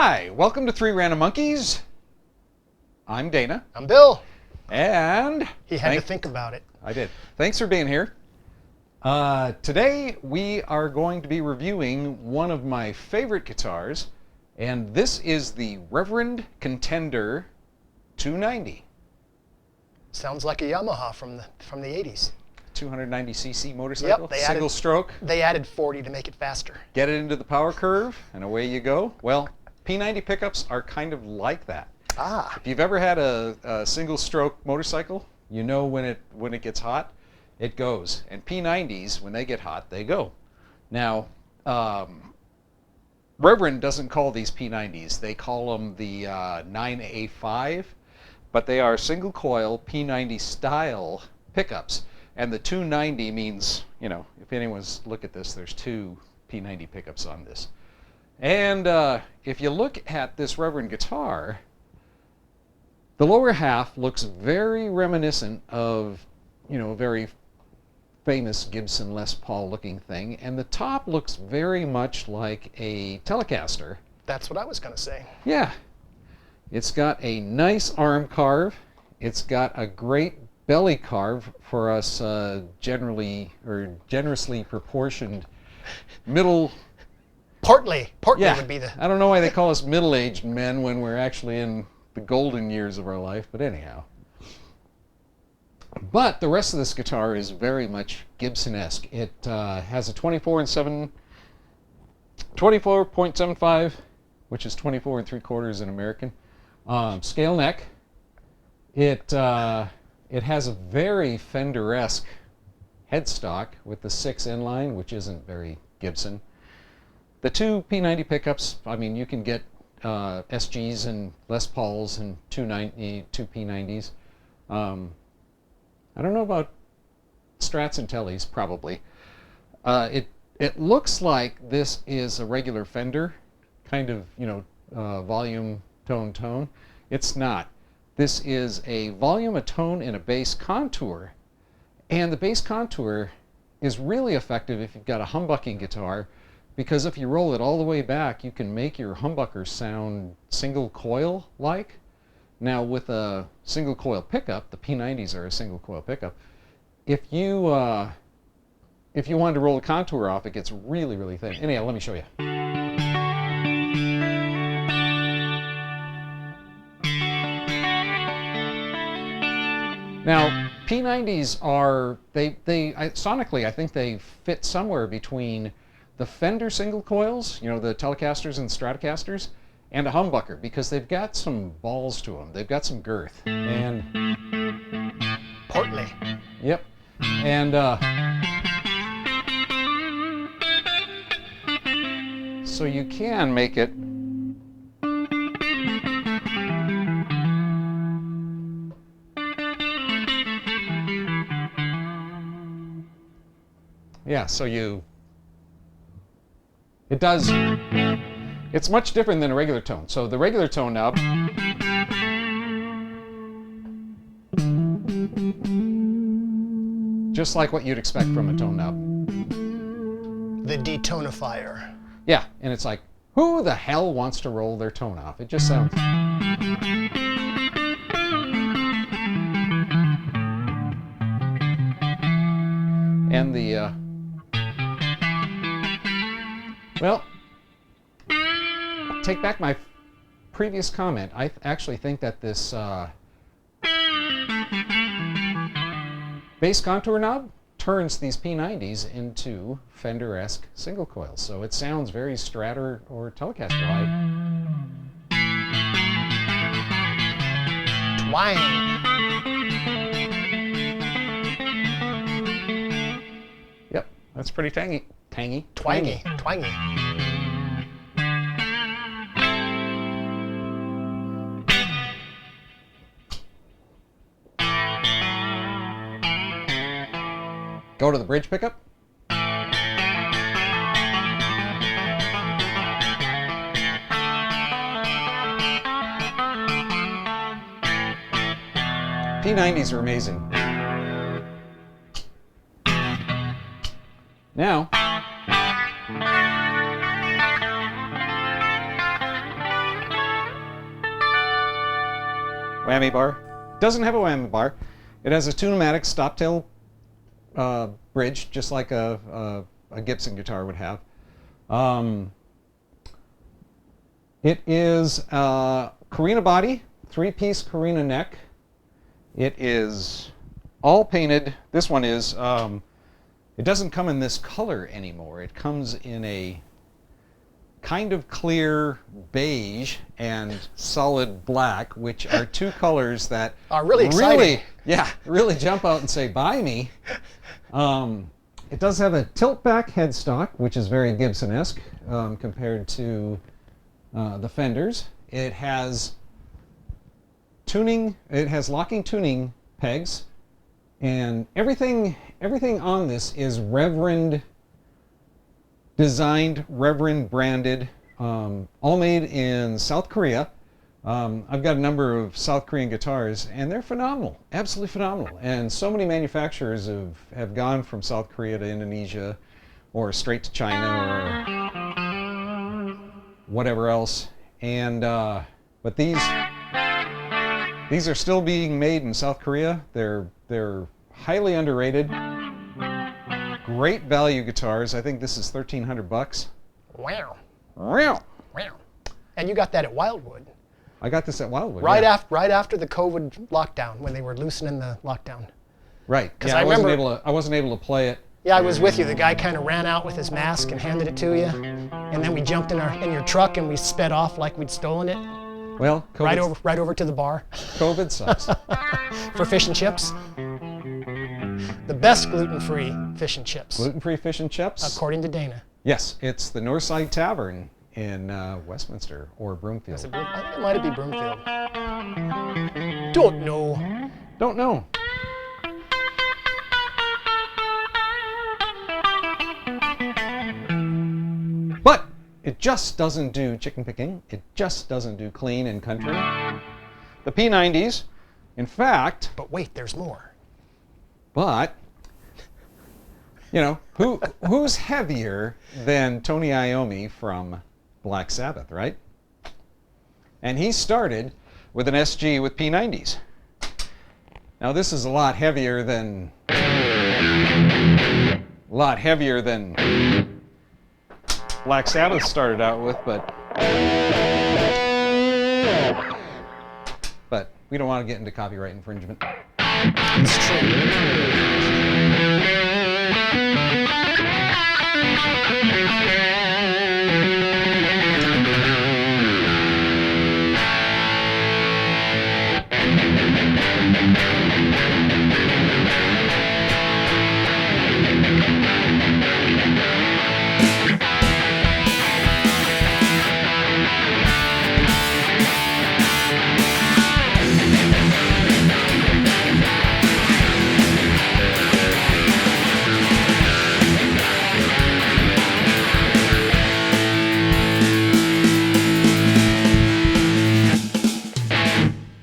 Hi, welcome to Three Random Monkeys. I'm Dana. I'm Bill. And He had to think about it. I did. Thanks for being here. Today we are going to be reviewing one of my favorite guitars, and this is the Reverend Contender 290. Sounds like a Yamaha from the 80s. 290cc motorcycle, Yep, single stroke. They added 40 to make it faster. Get it into the power curve, and away you go. Well, P90 pickups are kind of like that. Ah. If you've ever had a single stroke motorcycle, you know when it gets hot, it goes. And P90s, when they get hot, they go. Now, Reverend doesn't call these P90s. They call them the 9A5, but they are single coil P90 style pickups. And the 290 means, you know, if anyone's look at this, there's two P90 pickups on this. And if you look at this Reverend guitar, the lower half looks very reminiscent of, you know, a very famous Gibson Les Paul looking thing. And the top looks very much like a Telecaster. That's what I was going to say. Yeah. It's got a nice arm carve. It's got a great belly carve for us generously proportioned middle. Portly Yeah, would be the. I don't know why they call us middle-aged men when we're actually in the golden years of our life, but anyhow. But the rest of this guitar is very much Gibson-esque. It has a 24.75, which is 24 3/4 in American, scale neck. It has a very Fender-esque headstock with the 6 inline, which isn't very Gibson. The two P90 pickups, I mean, you can get SGs and Les Pauls and two P90s. I don't know about Strats and Tellys, probably. It looks like this is a regular Fender, kind of, you know, volume, tone. It's not. This is a volume, a tone, and a bass contour. And the bass contour is really effective if you've got a humbucking guitar, because if you roll it all the way back, you can make your humbucker sound single coil like. Now with a single coil pickup, the P90s are a single coil pickup. If you wanted to roll the contour off, it gets really, really thin. Anyhow, let me show you. Now, P90s are, sonically, I think they fit somewhere between the Fender single coils, you know, the Telecasters and Stratocasters, and a humbucker, because they've got some balls to them. They've got some girth. And Portly. Yep. And so you can make it it's much different than a regular tone. So the regular tone knob, just like what you'd expect from a tone knob. The detonifier. Yeah, and it's like, who the hell wants to roll their tone off? It just sounds. And the well, I'll take back my previous comment. I actually think that this bass contour knob turns these P90s into Fender-esque single coils. So it sounds very Strat or Telecaster-like. Twang. Yep, that's pretty tangy. Twangy. Go to the bridge pickup. P90s are amazing. Now, whammy bar. Doesn't have a whammy bar. It has a tune-o-matic stop-tail bridge, just like a Gibson guitar would have. It is Carina body, 3-piece Carina neck. It is all painted. This one is, it doesn't come in this color anymore. It comes in a kind of clear beige and solid black, which are two colors that are really exciting. Really jump out and say, buy me. It does have a tilt-back headstock, which is very Gibson-esque compared to the Fenders. It has tuning. It has locking tuning pegs, and everything on this is Reverend designed, Reverend branded, all made in South Korea. I've got a number of South Korean guitars, and they're phenomenal, absolutely phenomenal. And so many manufacturers have gone from South Korea to Indonesia, or straight to China, or whatever else. And but these are still being made in South Korea. They're highly underrated. Great value guitars. I think this is $1,300. Wow. Wow. Wow. And you got that at Wildwood. I got this at Wildwood. Right yeah. right after the COVID lockdown, when they were loosening the lockdown. Right. Because yeah, I wasn't able to play it. Yeah, I was with you. The guy kind of ran out with his mask and handed it to you, and then we jumped in your truck and we sped off like we'd stolen it. Well, right over to the bar. COVID sucks. For fish and chips. The best gluten-free fish and chips. Gluten-free fish and chips? According to Dana. Yes, it's the Northside Tavern in Westminster or Broomfield. I think it might be Broomfield. Don't know. Don't know. But it just doesn't do chicken picking. It just doesn't do clean and country. The P90s, in fact... But wait, there's more. But, you know, who's heavier than Tony Iommi from Black Sabbath, right? And he started with an SG with P90s. Now this is a lot heavier than Black Sabbath started out with, but we don't want to get into copyright infringement. It's true.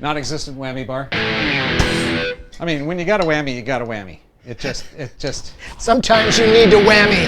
Non-existent whammy bar. I mean, when you got a whammy, you got a whammy. It just. Sometimes you need a whammy.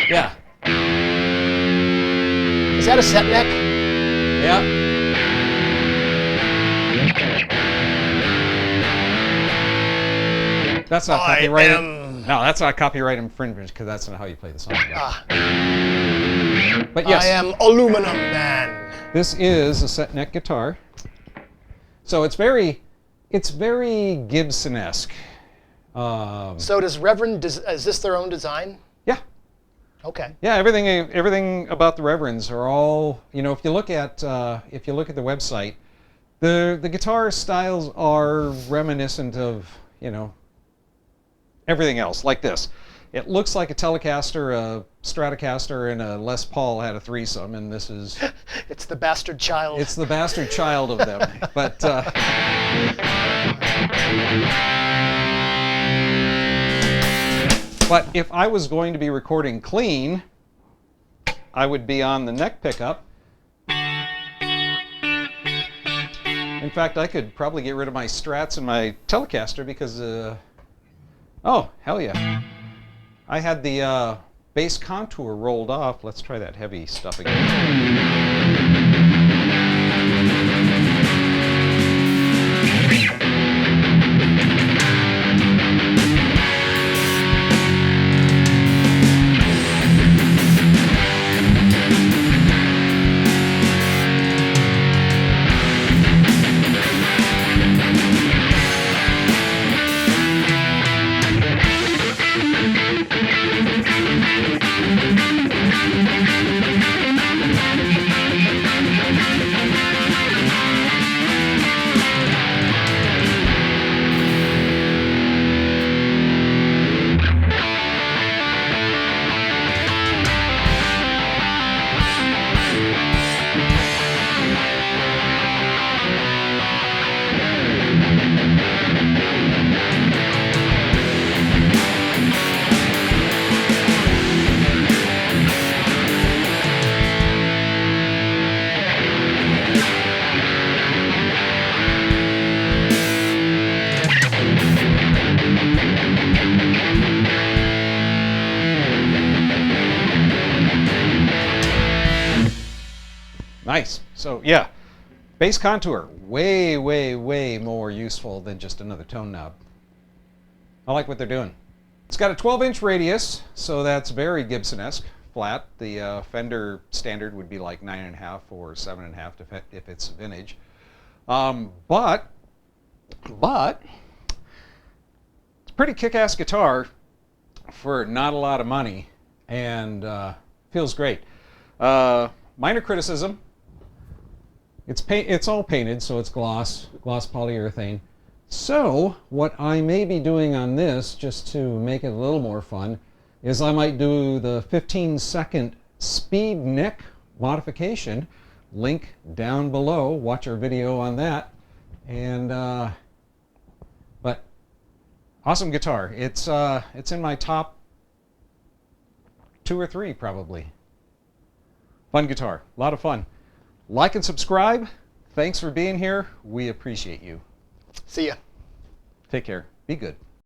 Yeah. Is that a set neck? Yeah. That's not copyrighted. No, that's not copyright infringement because that's not how you play the song. But yes. I am Aluminum Man. This is a set neck guitar. So it's very Gibson-esque. So does Reverend, is this their own design? Yeah. Okay. Yeah, everything about the Reverends are all, you know, if you look at the website, the guitar styles are reminiscent of, you know, everything else, like this. It looks like a Telecaster, a Stratocaster, and a Les Paul had a threesome, and this is... It's the bastard child. It's the bastard child of them. But... But if I was going to be recording clean, I would be on the neck pickup. In fact, I could probably get rid of my Strats and my Telecaster because... oh, hell yeah. I had the bass contour rolled off. Let's try that heavy stuff again. Nice. So yeah, bass contour, way, way, way more useful than just another tone knob. I like what they're doing. It's got a 12-inch radius, so that's very Gibson-esque, flat. The Fender standard would be like 9.5 or 7.5 if it's vintage. But it's a pretty kick-ass guitar for not a lot of money, and feels great. Minor criticism: it's all painted, so it's gloss polyurethane. So what I may be doing on this, just to make it a little more fun, is I might do the 15-second speed neck modification. Link down below. Watch our video on that. And but awesome guitar. It's in my top 2 or 3 probably. Fun guitar. A lot of fun. Like and subscribe. Thanks for being here. We appreciate you. See ya. Take care. Be good.